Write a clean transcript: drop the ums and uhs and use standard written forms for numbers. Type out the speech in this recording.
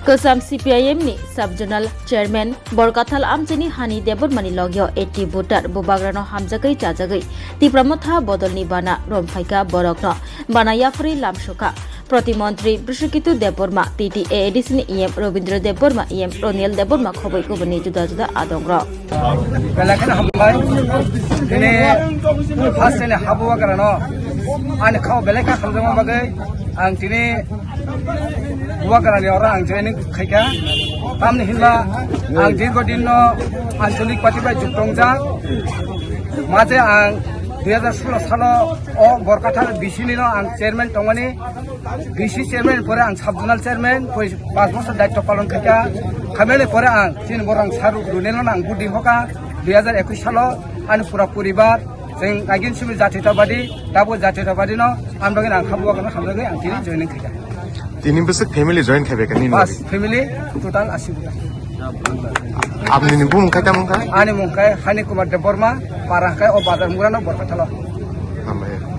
Kosam CPIM ni Subjonal Chairman Barkathalo Amchini Hani Debbarmani Logio 80 voter Bobagrano Hamjagai Chajagai TIPRA Motha Bodolni Bana Romphaikha Borokno Bana Yafri Lamshoka প্রতিমন্ত্রী Biswakitu Debbarma TT এডিসিনি EM Rabindra Debbarma EM Ranil Debbarma খবই কুবনি জুদা জুদা আদংর বেলাখান হামবাই দিনে ফার্স্ট দিনে হাবুয়া কারণ আন খাও বেলাখা খালজমা বাগৈ আং দিনে বুয়া কারণে ওরা আং জয়নিং খাইকা আমনি হিনলা আং দীর্ঘদিন আঞ্চলিক পার্টি বাই যুক্তংজা মাঝে আং 2016 সালে ও বরকাথালো বিসিনি আং চেয়ারম্যান টংমানি বিসি চেয়ারম্যান পরে আং সাবজোনাল চেয়ারম্যান 5 বছর দায়িত্ব পালন খাইকা খামেলে পরে আং 3 বছর আং সারু রুনেল আং বুদ্ধি হকা 2021 সালে আন পুরা পরিবার जों आगिन सिबिल जाथिताबादि दाबो जाथिताबादि न आमदगन आं खाबुआ गन खामदगै आं तिनि जयनिं खायगा तिनि बस फैमिली जॉइन खायबेका नि बस फैमिली टोटल 80 बुटा आपनि नि बुंखाय ता मुंखाय आनि मुंखाय हानि कुमार देबबर्मा पाराखाय ओ बाजार मुरानो बरकाथालो हामबाय